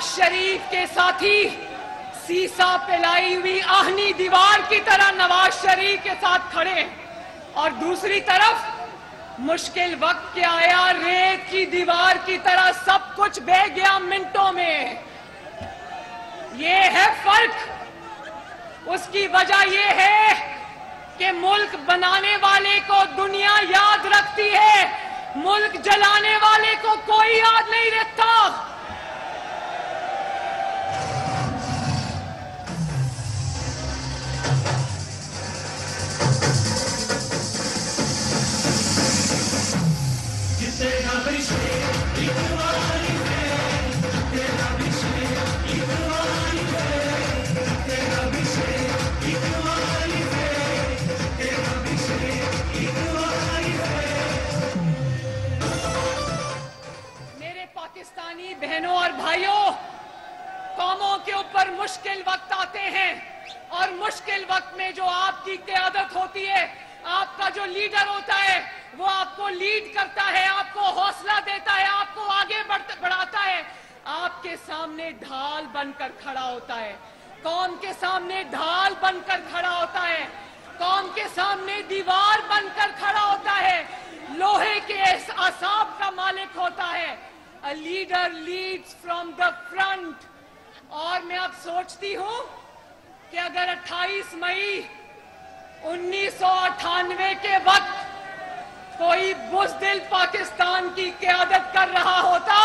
शरीफ के साथी सीसा पिलाई हुई आहनी दीवार की तरह नवाज शरीफ के साथ खड़े, और दूसरी तरफ मुश्किल वक्त क्या आया, रेत की दीवार की तरह सब कुछ बह गया मिनटों में। ये है फर्क। उसकी वजह ये है कि मुल्क बनाने वाले को दुनिया याद रखती है, मुल्क जलाने वाले को कोई याद नहीं रखता। पाकिस्तानी बहनों और भाइयों, कौमों के ऊपर मुश्किल वक्त आते हैं, और मुश्किल वक्त में जो आपकी क़यादत होती है, आपका जो लीडर होता है, वो आपको लीड करता है, आपको हौसला देता है, आपको आगे बढ़ाता है, आपके सामने ढाल बनकर खड़ा होता है, कौम के सामने ढाल बनकर खड़ा होता है, कौम के सामने दीवार बनकर खड़ा होता है, लोहे के असाब का मालिक होता है। A leader leads from the front। और मैं अब सोचती हूं कि अगर 28 मई 1998 के वक्त कोई बुज़दिल पाकिस्तान की क़यादत कर रहा होता,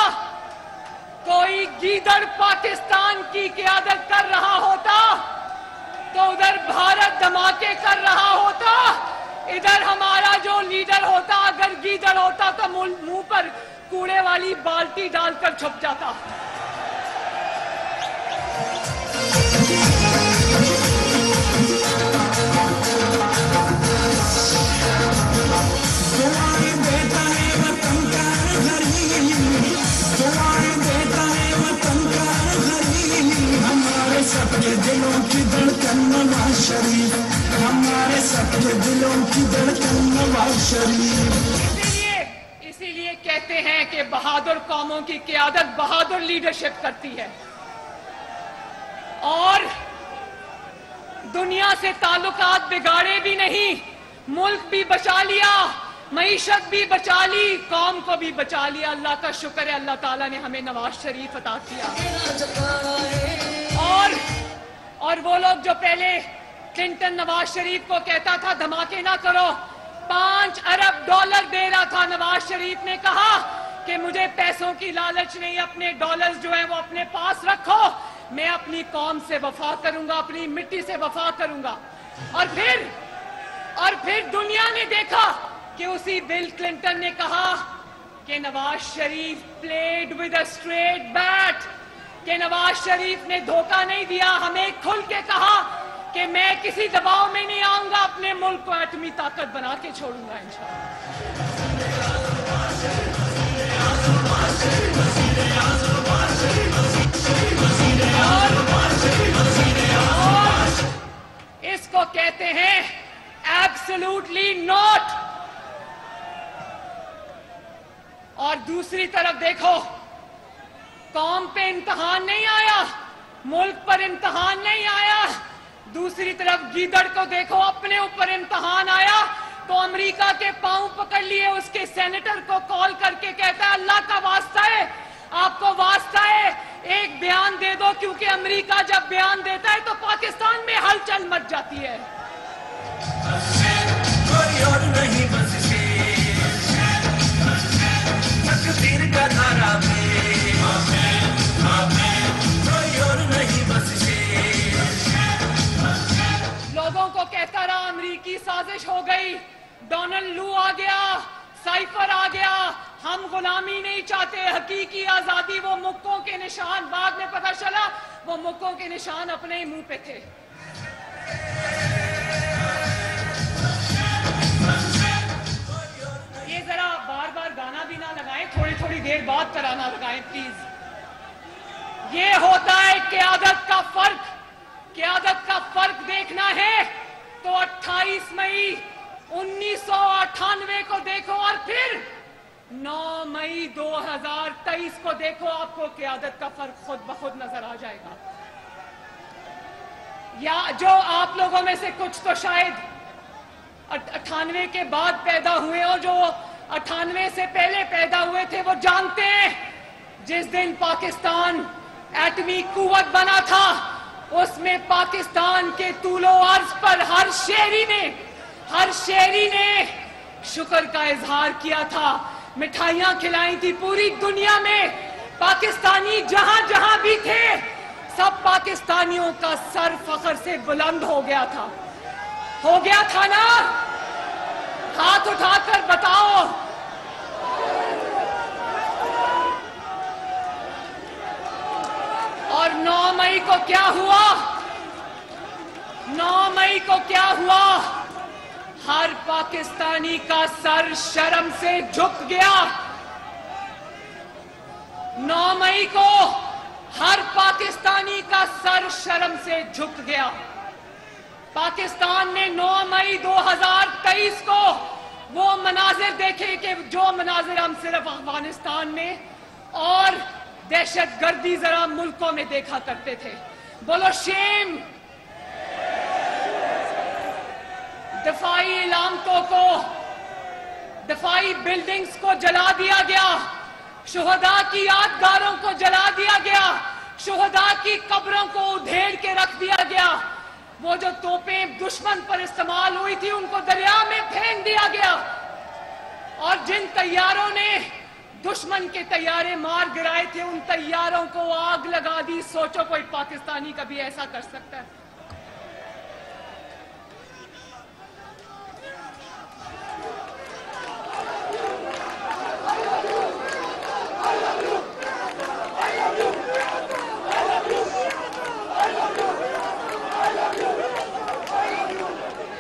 कोई गीदड़ पाकिस्तान की क़यादत कर रहा होता, तो उधर भारत धमाके कर रहा होता, इधर हमारा जो लीडर होता अगर गीदड़ होता तो मुंह पर कूड़े वाली बाल्टी डालकर छुप जाता। हमारे सबके दिलों की धड़कन नवाज शरीफ, हमारे सबके दिलों की धड़कन नवाज शरीफ। इसीलिए कहते हैं कि बहादुर कौमों की क़यादत बहादुर लीडरशिप करती है। और दुनिया से ताल्लुकात बिगाड़े भी नहीं, मुल्क भी बचा लिया, मईशत भी बचा ली, कौम को भी बचा लिया। अल्लाह का शुक्र है, अल्लाह ताला ने हमें नवाज शरीफ अता किया। और वो लोग जो पहले क्लिंटन नवाज शरीफ को कहता था धमाके ना करो, 5 अरब डॉलर दे रहा था, नवाज शरीफ ने कहा कि मुझे पैसों की लालच नहीं, अपने डॉलर्स जो है वो अपने पास रखो, मैं अपनी कौम से वफा करूंगा, अपनी मिट्टी से वफा करूंगा। और फिर दुनिया ने देखा कि उसी बिल क्लिंटन ने कहा कि Nawaz Sharif played with a straight bat, कि नवाज शरीफ ने धोखा नहीं दिया, हमें खुल के कहा कि मैं किसी दबाव में नहीं आऊंगा, अपने मुल्क को एटमी ताकत बना के छोड़ूंगा इंशाअल्लाह। इसको कहते हैं एब्सोल्युटली नॉट। और दूसरी तरफ देखो, कौम पे इम्तिहान नहीं आया, मुल्क पर इम्तिहान नहीं आया। दूसरी तरफ गीदड़ को देखो, अपने ऊपर इम्तिहान आया तो अमेरिका के पांव पकड़ लिए, उसके सेनेटर को कॉल करके कहता है अल्लाह का वास्ता है, आपको वास्ता है, एक बयान दे दो, क्योंकि अमेरिका जब बयान देता है तो पाकिस्तान में हलचल मच जाती है। कोई और नहीं बस तकदीर का धारा में, कोई और नहीं बस लोगों को कहता रहा अमेरिकी साजिश हो गई, डोनाल्ड लू आ गया, साइफर आ गया, हम गुलामी नहीं चाहते, हकीकी आजादी। वो मुक्कों के निशान, बाद में पता चला वो मुक्कों के निशान अपने ही मुंह पे थे। ये जरा बार बार गाना भी ना लगाएं, थोड़ी थोड़ी देर बाद तराना लगाएं प्लीज। ये होता है क़यादत का फर्क। क़यादत का फर्क देखना है तो 28 मई 1998 को देखो, और फिर 9 मई 2023 को देखो, आपको क़यादत का फर्क खुद ब खुद नजर आ जाएगा। या जो आप लोगों में से कुछ तो शायद 98 के बाद पैदा हुए और जो 98 से पहले पैदा हुए थे वो जानते हैं, जिस दिन पाकिस्तान एटमी कुव्वत बना था उसमें पाकिस्तान के तूलो अर्ज पर हर शहरी ने शुक्र का इजहार किया था, मिठाइयां खिलाई थी पूरी दुनिया में। पाकिस्तानी जहां जहां भी थे, सब पाकिस्तानियों का सर फख्र से बुलंद हो गया था ना? हाथ उठाकर बताओ। और 9 मई को क्या हुआ? 9 मई को क्या हुआ? हर पाकिस्तानी का सर शर्म से झुक गया। 9 मई को हर पाकिस्तानी का सर शर्म से झुक गया। पाकिस्तान ने 9 मई 2023 को वो मनाजिर देखे कि जो मनाजिर हम सिर्फ अफगानिस्तान में और दहशतगर्दी जरा मुल्कों में देखा करते थे। बोलो शेम। दफाई इलामतों को, दफाई बिल्डिंग्स को जला दिया गया, शुहदा की यादगारों को जला दिया गया, शुहदा की कब्रों को उधेड़ के रख दिया गया। वो जो तोपें दुश्मन पर इस्तेमाल हुई थी उनको दरिया में फेंक दिया गया। और जिन तैयारों ने दुश्मन के तैयारे मार गिराए थे उन तैयारों को आग लगा दी। सोचो कोई पाकिस्तानी कभी ऐसा कर सकता है?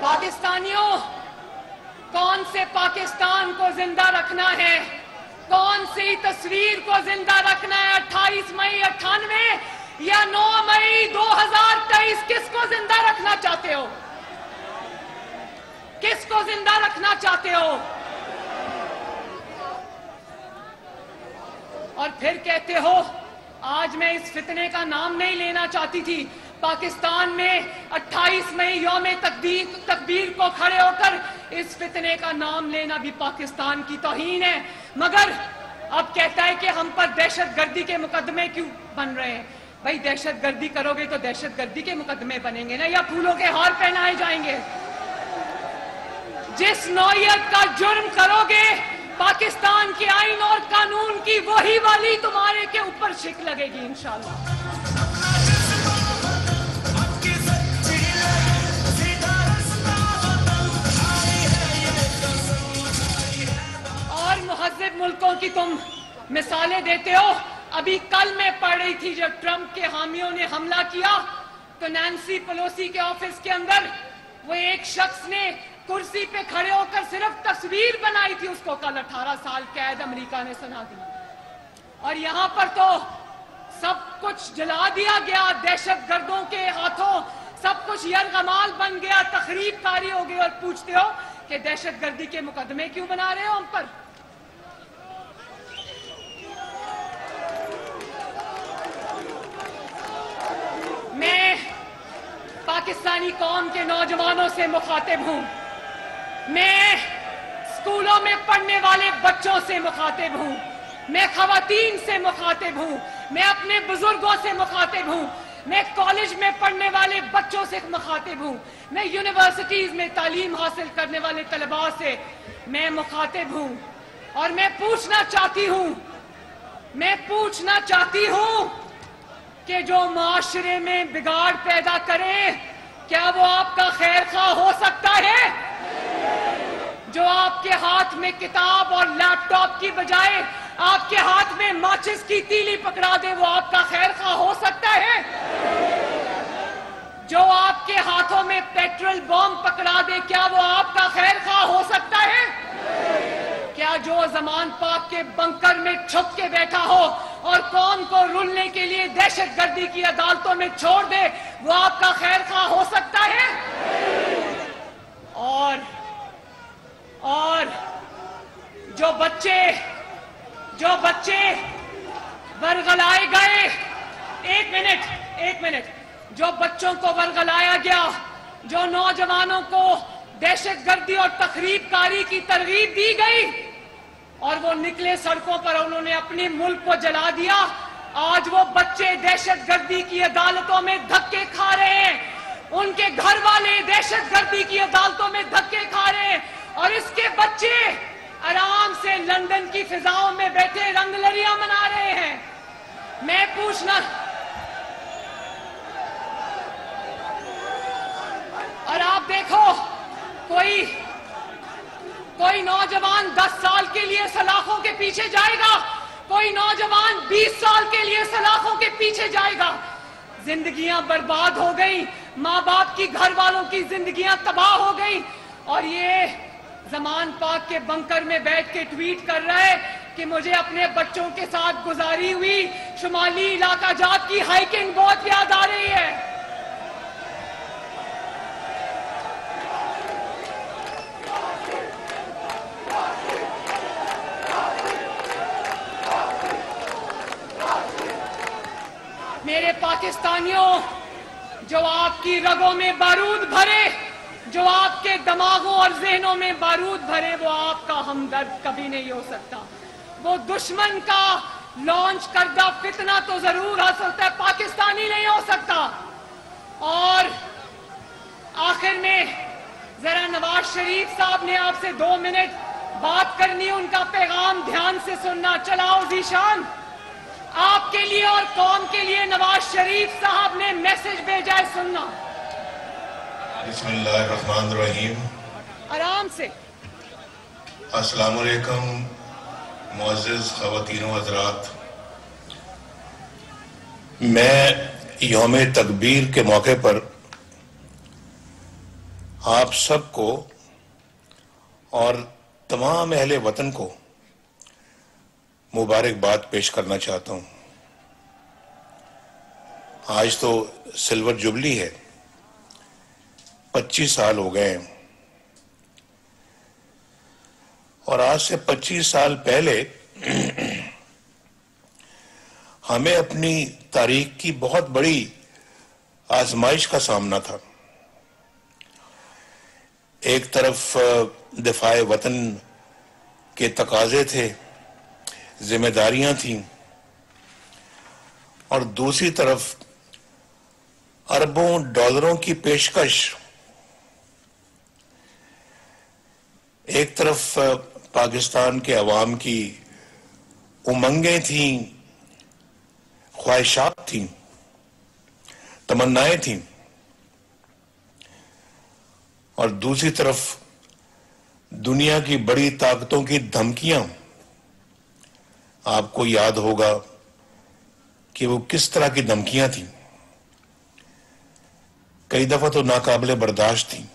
पाकिस्तानियों, कौन से पाकिस्तान को जिंदा रखना है? कौन सी तस्वीर को जिंदा रखना है? 28 मई 98 या 9 मई 2023? किसको जिंदा रखना चाहते हो? किसको जिंदा रखना चाहते हो? और फिर कहते हो आज मैं इस फितने का नाम नहीं लेना चाहती थी। पाकिस्तान में 28 मई यौम तकबीर को खड़े होकर इस फितने का नाम लेना भी पाकिस्तान की तौहीन है। मगर अब कहता है कि हम पर दहशतगर्दी के मुकदमे क्यों बन रहे हैं? भाई दहशतगर्दी करोगे तो दहशतगर्दी के मुकदमे बनेंगे ना, या फूलों के हार पहनाए जाएंगे? जिस नौयत का जुर्म करोगे पाकिस्तान के आईन और कानून की वही वाली तुम्हारे के ऊपर शिक लगेगी इंशाअल्लाह। मुहज़्ज़िब मुल्कों की तुम मिसालें देते हो। अभी कल मैं पढ़ रही थी जब ट्रंप के हामियों ने हमला किया तो नैन्सी पेलोसी के ऑफिस के अंदर वो एक शख्स ने कुर्सी पे खड़े होकर सिर्फ तस्वीर बनाई थी, उसको कल 18 साल कैद अमेरिका ने सुना दी। और यहां पर तो सब कुछ जला दिया गया, दहशतगर्दों के हाथों सब कुछ यरगमाल बन गया, तखरीबकारी हो गई। और पूछते हो कि दहशतगर्दी के मुकदमे क्यों बना रहे हो हम पर? मैं पाकिस्तानी कौम के नौजवानों से मुखातिब हूं, मैं स्कूलों में पढ़ने वाले बच्चों से मुखातिब हूं, मैं खवातीन से मुखातिब हूं, मैं अपने बुजुर्गों से मुखातिब हूं, मैं कॉलेज में पढ़ने वाले बच्चों से मुखातिब हूं, मैं यूनिवर्सिटीज में तालीम हासिल करने वाले तलबा से मैं मुखातिब हूं। और मैं पूछना चाहती हूं कि जो माशरे में बिगाड़ पैदा करे क्या वो आपका खैर ख्वाह हो सकता है? जो आपके हाथ में किताब और लैपटॉप की बजाय आपके हाथ में माचिस की तीली पकड़ा दे वो आपका खैर ख्वाह हो सकता है? जो आपके हाथों में पेट्रोल बॉम्ब पकड़ा दे क्या वो आपका खैर ख्वाह हो सकता है? क्या जो ज़मान पाक के बंकर में छुप के बैठा हो और कौम को रुलने के लिए दहशतगर्दी की अदालतों में छोड़ दे वो आपका खैर ख्वाह हो सकता है? और जो बच्चे बरगलाए गए, एक मिनट, जो बच्चों को बरगलाया गया, जो नौजवानों को दहशतगर्दी और तखरीबकारी की तरगीब दी गई और वो निकले सड़कों पर, उन्होंने अपने मुल्क को जला दिया। आज वो बच्चे दहशतगर्दी की अदालतों में धक्के खा रहे हैं, उनके घर वाले दहशतगर्दी की अदालतों में धक्के खा रहे हैं, और इसके बच्चे आराम से लंदन की फिजाओं में बैठे रंगलरियां मना रहे हैं। मैं पूछना, और आप देखो, कोई नौजवान 10 साल के लिए सलाखों के पीछे जाएगा, कोई नौजवान 20 साल के लिए सलाखों के पीछे जाएगा। जिंदगियां बर्बाद हो गई, माँ बाप की, घर वालों की जिंदगियां तबाह हो गई, और ये जमान पाक के बंकर में बैठ के ट्वीट कर रहा है कि मुझे अपने बच्चों के साथ गुजारी हुई शुमाली इलाका जात की हाइकिंग बहुत याद आ रही है। मेरे पाकिस्तानियों, जो आपकी रगों में बारूद भरे, जो आपके दिमागों और जहनों में बारूद भरे, वो आपका हमदर्द कभी नहीं हो सकता। वो दुश्मन का लॉन्च करदा फितना तो जरूर हो सकता है, पाकिस्तानी नहीं हो सकता। और आखिर में जरा नवाज शरीफ साहब ने आपसे 2 मिनट बात करनी, उनका पैगाम ध्यान से सुनना। चलाओ जीशान, आपके लिए और कौम के लिए नवाज शरीफ साहब ने मैसेज भेजा है, सुनना। बिस्मिल्लाहिर्रहमानिर्रहीम। आराम से। अस्सलाम वालेकुम मुअज़्ज़िज़ ख़वातीन व हज़रात। मैं यौम तकबीर के मौके पर आप सबको और तमाम अहले वतन को मुबारकबाद पेश करना चाहता हूं। आज तो सिल्वर जुबली है, 25 साल हो गए हैं, और आज से 25 साल पहले हमें अपनी तारीख की बहुत बड़ी आजमाइश का सामना था। एक तरफ दिफाए वतन के तकाजे थे, जिम्मेदारियां थीं, और दूसरी तरफ अरबों डॉलरों की पेशकश। एक तरफ पाकिस्तान के अवाम की उमंगें थीं, ख्वाहिशात थीं, तमन्नाएं थीं, और दूसरी तरफ दुनिया की बड़ी ताकतों की धमकियां। आपको याद होगा कि वो किस तरह की धमकियां थीं, कई दफा तो नाकाबिले बर्दाश्त थी।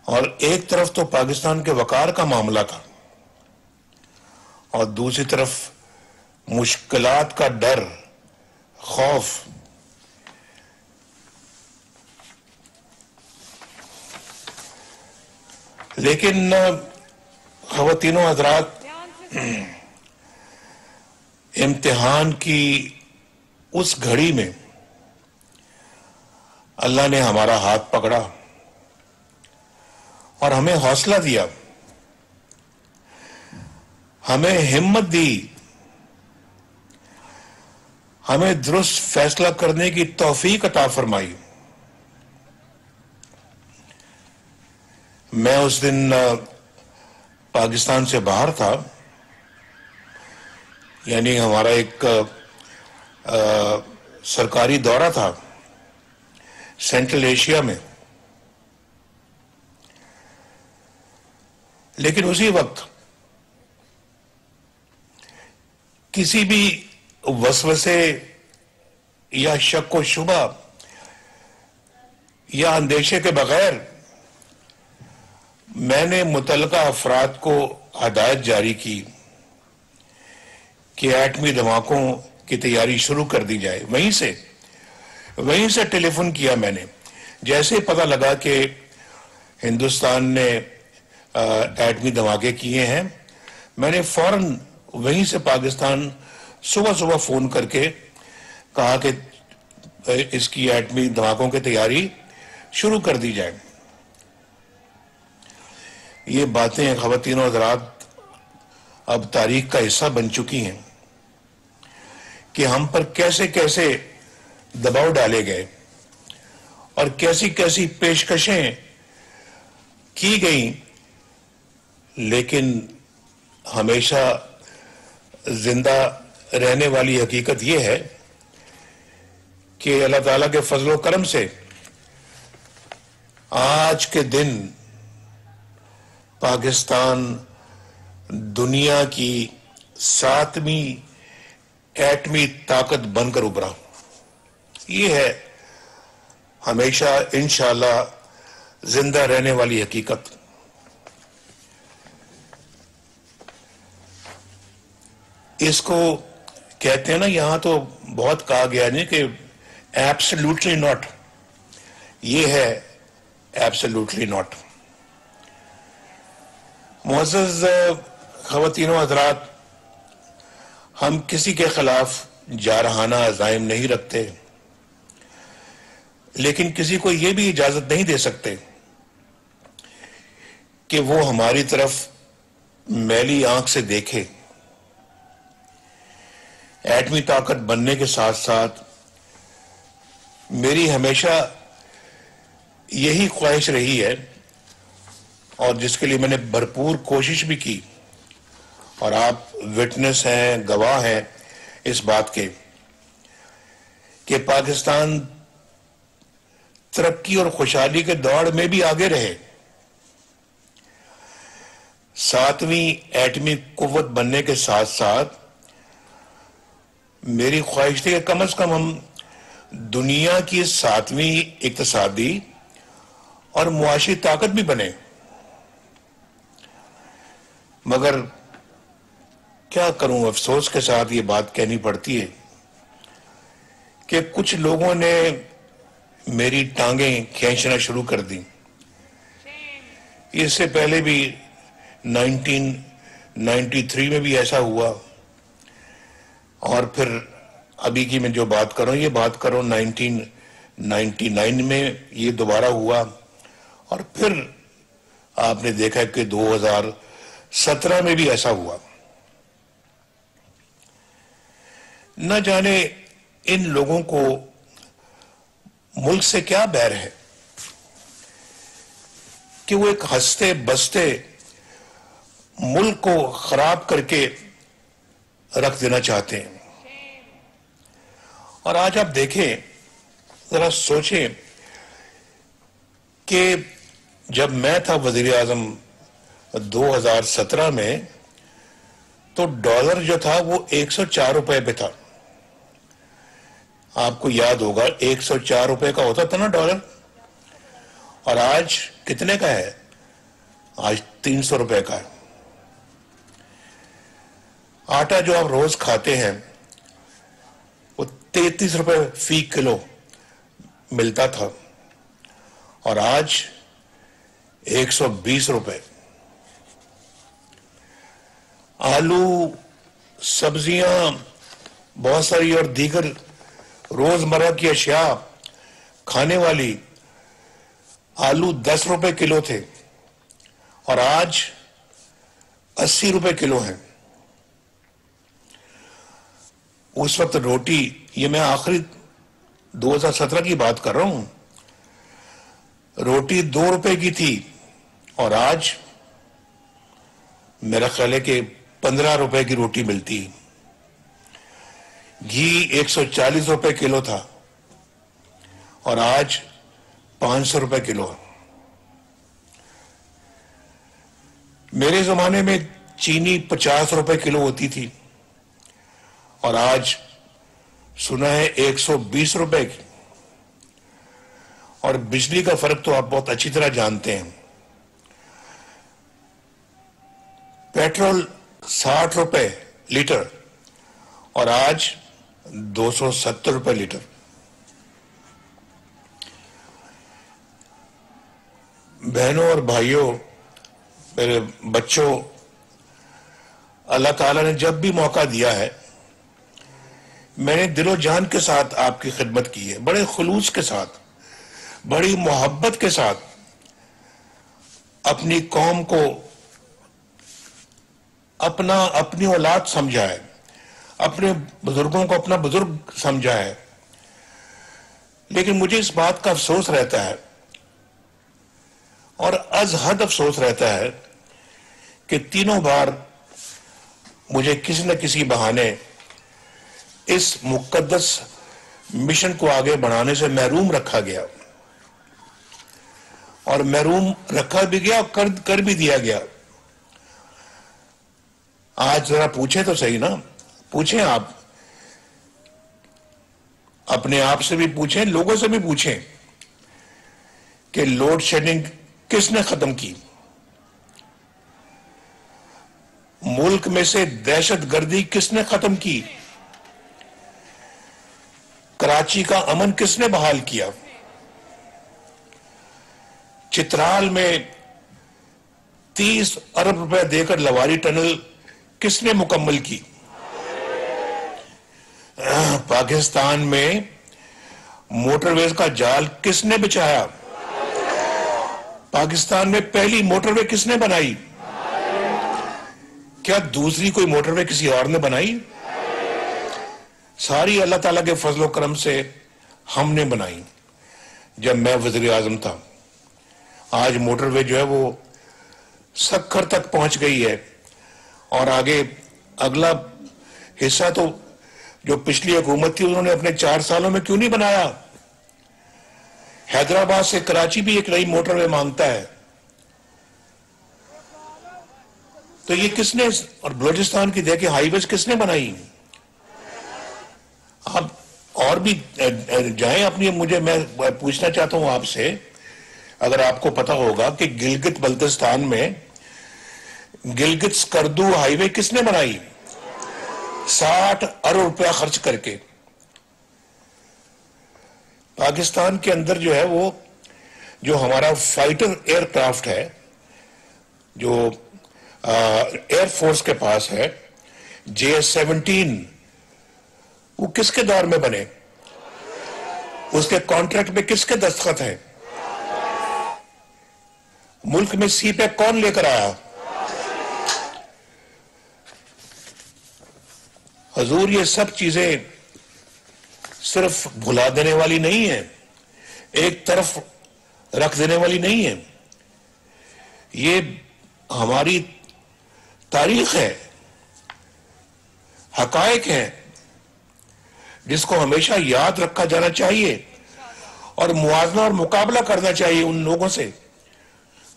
और एक तरफ तो पाकिस्तान के वकार का मामला था, और दूसरी तरफ मुश्किलात का डर, खौफ। लेकिन ख़वातीनो हज़रात, इम्तिहान की उस घड़ी में अल्लाह ने हमारा हाथ पकड़ा और हमें हौसला दिया, हमें हिम्मत दी, हमें दुरुस्त फैसला करने की तौफीक अता फरमाई। मैं उस दिन पाकिस्तान से बाहर था, यानी हमारा एक सरकारी दौरा था सेंट्रल एशिया में। लेकिन उसी वक्त किसी भी वसवसे या शक व शुबा या अंदेशे के बगैर मैंने मुतल्लिका अफराद को हदायत जारी की कि एटमी धमाकों की तैयारी शुरू कर दी जाए। वहीं से टेलीफोन किया मैंने। जैसे पता लगा कि हिंदुस्तान ने एटमी धमाके किए हैं, मैंने फौरन वहीं से पाकिस्तान सुबह सुबह फोन करके कहा कि इसकी एटमी धमाकों की तैयारी शुरू कर दी जाए। ये बातें ख़वातीन और हज़रात अब तारीख का हिस्सा बन चुकी हैं कि हम पर कैसे कैसे दबाव डाले गए और कैसी कैसी पेशकशें की गई, लेकिन हमेशा जिंदा रहने वाली हकीकत यह है कि अल्लाह ताला के फजलो करम से आज के दिन पाकिस्तान दुनिया की 7वीं एटमी ताकत बनकर उभरा। ये है हमेशा इंशाअल्लाह जिंदा रहने वाली हकीकत। इसको कहते हैं ना, यहां तो बहुत कहा गया नहीं कि एब्सोल्युटली नॉट, ये है एब्सोल्युटली नॉट। मुअज़्ज़ज़ ख़वातीन व हज़रात, हम किसी के खिलाफ जारहाना अज़ाइम नहीं रखते, लेकिन किसी को यह भी इजाजत नहीं दे सकते कि वो हमारी तरफ मैली आंख से देखे। एटमी ताकत बनने के साथ साथ मेरी हमेशा यही ख्वाहिश रही है और जिसके लिए मैंने भरपूर कोशिश भी की, और आप विटनेस हैं, गवाह हैं इस बात के कि पाकिस्तान तरक्की और खुशहाली के दौड़ में भी आगे रहे। 7वीं एटमी कुव्वत बनने के साथ साथ मेरी ख्वाहिश थी कि कम से कम हम दुनिया की 7वीं इक्तिसादी और मुआशी ताकत भी बने। मगर क्या करूं, अफसोस के साथ ये बात कहनी पड़ती है कि कुछ लोगों ने मेरी टांगें खींचना शुरू कर दी। इससे पहले भी 1993 में भी ऐसा हुआ, और फिर अभी की मैं जो बात कर रहा हूं, ये बात कर रहा हूं 1999 में ये दोबारा हुआ, और फिर आपने देखा कि 2017 में भी ऐसा हुआ। न जाने इन लोगों को मुल्क से क्या बैर है कि वो एक हंसते बसते मुल्क को खराब करके रख देना चाहते हैं। और आज आप देखें, जरा सोचें कि जब मैं था वजीर आजम 2017 में, तो डॉलर जो था वो 104 रुपए पे था। आपको याद होगा 104 रुपए का होता था ना डॉलर, और आज कितने का है? आज 300 रुपए का है। आटा जो आप रोज खाते हैं वो 33 रुपए फी किलो मिलता था, और आज 120 रुपए। आलू, सब्जियां, बहुत सारी और दीगर रोजमर्रा की अशिया खाने वाली, आलू 10 रुपए किलो थे और आज 80 रुपए किलो है। उस वक्त रोटी, ये मैं आखिरी 2017 की बात कर रहा हूं, रोटी 2 रुपए की थी और आज मेरा ख्याल है कि 15 रुपए की रोटी मिलती। घी 140 रुपए किलो था और आज 500 रुपए किलो है। मेरे जमाने में चीनी 50 रुपए किलो होती थी और आज सुना है 120 रुपए की। और बिजली का फर्क तो आप बहुत अच्छी तरह जानते हैं। पेट्रोल 60 रुपए लीटर और आज 270 रुपए लीटर। बहनों और भाइयों, मेरे बच्चों, अल्लाह ताला ने जब भी मौका दिया है मैंने दिलो जान के साथ आपकी खिदमत की है, बड़े खुलूस के साथ, बड़ी मोहब्बत के साथ अपनी कौम को अपनी औलाद समझा है, अपने बुजुर्गों को अपना बुजुर्ग समझा है। लेकिन मुझे इस बात का अफसोस रहता है और अज हद अफसोस रहता है कि तीनों बार मुझे किसी न किसी बहाने इस मुकद्दस मिशन को आगे बढ़ाने से महरूम रखा गया, और महरूम रखा भी गया और कर भी दिया गया। आज जरा पूछे तो सही ना, पूछें आप, अपने आप से भी पूछें, लोगों से भी पूछें कि लोड शेडिंग किसने खत्म की, मुल्क में से दहशतगर्दी किसने खत्म की, कराची का अमन किसने बहाल किया, चित्राल में 30 अरब रुपए देकर लवारी टनल किसने मुकम्मल की, पाकिस्तान में मोटरवेज का जाल किसने बिछाया, पाकिस्तान में पहली मोटरवे किसने बनाई, क्या दूसरी कोई मोटरवे किसी और ने बनाई? सारी अल्लाह ताला के फजलो करम से हमने बनाई जब मैं वज़ीर आज़म था। आज मोटरवे जो है वो सक्खर तक पहुंच गई है, और आगे अगला हिस्सा तो जो पिछली हुकूमत थी उन्होंने अपने 4 सालों में क्यों नहीं बनाया। हैदराबाद से कराची भी एक नई मोटरवे मांगता है, तो ये किसने, और बलूचिस्तान की देखिए हाईवेज किसने बनाई। आप और भी जाएं अपनी, मैं पूछना चाहता हूं आपसे, अगर आपको पता होगा कि गिलगित बल्तिस्तान में गिलगित स्कर्दू हाईवे किसने बनाई, 60 अरब रुपया खर्च करके। पाकिस्तान के अंदर जो है वो जो हमारा फाइटर एयरक्राफ्ट है जो एयरफोर्स के पास है, JS-17, वो किसके दौर में बने, उसके कॉन्ट्रैक्ट में किसके दस्तखत हैं, मुल्क में सीपैक कौन लेकर आया। हजूर ये सब चीजें सिर्फ भुला देने वाली नहीं है, एक तरफ रख देने वाली नहीं है, ये हमारी तारीख है, हकायक है जिसको हमेशा याद रखा जाना चाहिए और मुआवजा और मुकाबला करना चाहिए उन लोगों से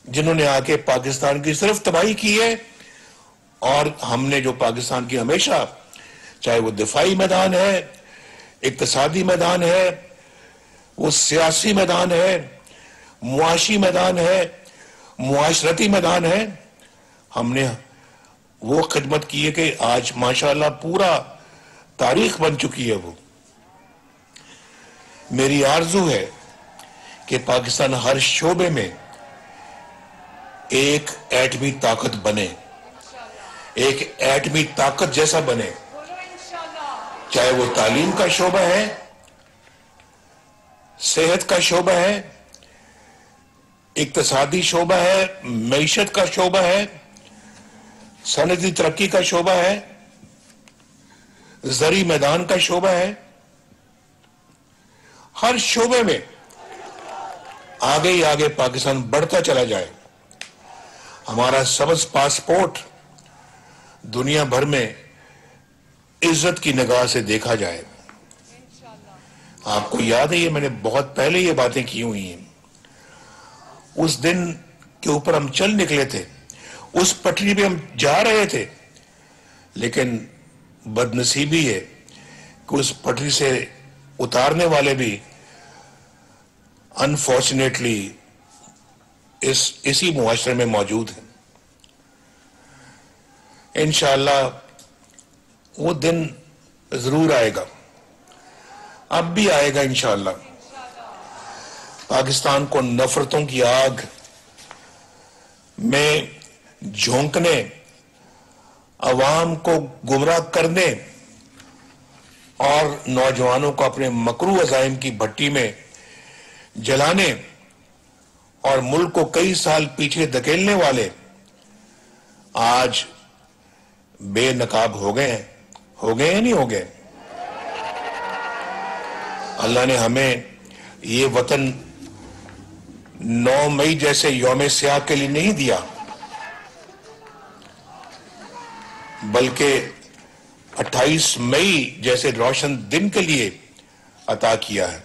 जिन्होंने आके पाकिस्तान की सिर्फ तबाही की है। और हमने जो पाकिस्तान की हमेशा, चाहे वो दिफाई मैदान है, इक्तिसादी मैदान है, वो सियासी मैदान है, मुआशी मैदान है, मुआशरती मैदान है, हमने वो खिदमत की है कि आज माशाअल्लाह पूरा तारीख बन चुकी है। वो मेरी आरजू है कि पाकिस्तान हर शोबे में एक एटमी ताकत बने, एक एटमी ताकत जैसा बने, चाहे वो तालीम का शोबा है, सेहत का शोबा है, इक्तिसादी शोबा है, मईशत का शोबा है, सनदी तरक्की का शोबा है, जरी मैदान का शोबा है। हर शोबे में आगे ही आगे पाकिस्तान बढ़ता चला जाए, हमारा सबज पासपोर्ट दुनिया भर में इज्जत की निगाह से देखा जाए। आपको याद है, ये मैंने बहुत पहले ये बातें की हुई हैं। उस दिन के ऊपर हम चल निकले थे, उस पटरी पे हम जा रहे थे, लेकिन बदनसीबी है कि उस पटरी से उतारने वाले भी अनफॉर्चुनेटली इसी मुआशरे में मौजूद हैं। इंशाअल्लाह वो दिन जरूर आएगा, अब भी आएगा इंशाअल्लाह। पाकिस्तान को नफरतों की आग में झोंकने अवाम को गुमराह करने और नौजवानों को अपने मकरू अज़ाइम की भट्टी में जलाने और मुल्क को कई साल पीछे धकेलने वाले आज बेनकाब हो गए हैं या नहीं हो गए? अल्लाह ने हमें ये वतन 9 मई जैसे यौम सियाह के लिए नहीं दिया, बल्कि 28 मई जैसे रोशन दिन के लिए अता किया है।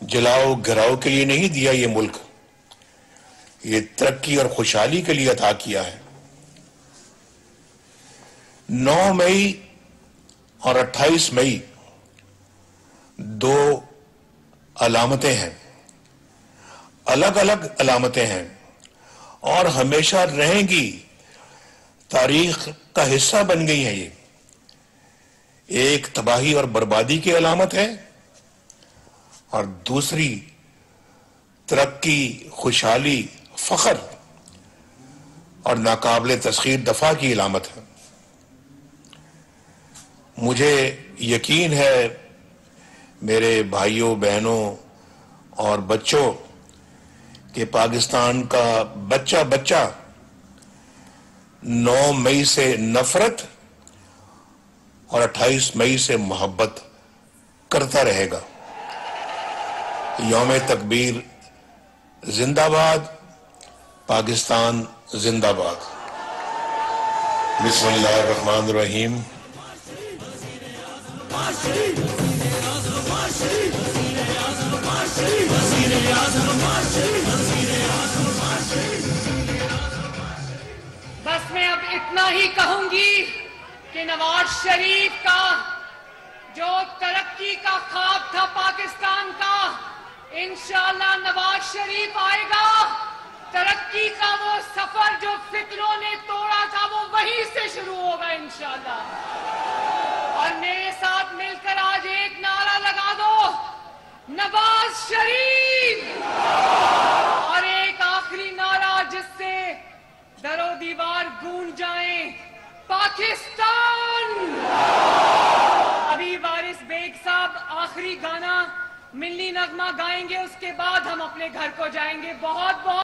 जलाओ घिराओ के लिए नहीं दिया ये मुल्क, ये तरक्की और खुशहाली के लिए अता किया है। 9 मई और 28 मई 2 अलामतें हैं, अलग अलग अलामतें हैं और हमेशा रहेंगी, तारीख का हिस्सा बन गई है। ये एक तबाही और बर्बादी की अलामत है और दूसरी तरक्की, खुशहाली, फख्र और नाकाबिले तस्खीर दफा की अलामत है। मुझे यकीन है मेरे भाइयों बहनों और बच्चों कि पाकिस्तान का बच्चा बच्चा 9 मई से नफरत और 28 मई से मोहब्बत करता रहेगा। यौम तकबीर जिंदाबाद, पाकिस्तान जिंदाबाद। बिस्मिल्लाहिर्रहमानिर्रहीम। बस मैं अब इतना ही कहूंगी कि नवाज शरीफ का जो तरक्की का ख्वाब था पाकिस्तान का, इंशाअल्लाह नवाज शरीफ आएगा। तरक्की का वो सफर जो फिक्रों ने तोड़ा था वो वहीं से शुरू होगा इंशाअल्लाह। और मेरे साथ मिलकर आज एक नारा लगा दो, नवाज शरीफ। और एक आखिरी नारा जिससे दरो दीवार गूंज जाए, पाकिस्तान। अभी वारिस बेग साहब आखिरी गाना मिल्ली नगमा गाएंगे, उसके बाद हम अपने घर को जाएंगे। बहुत बहुत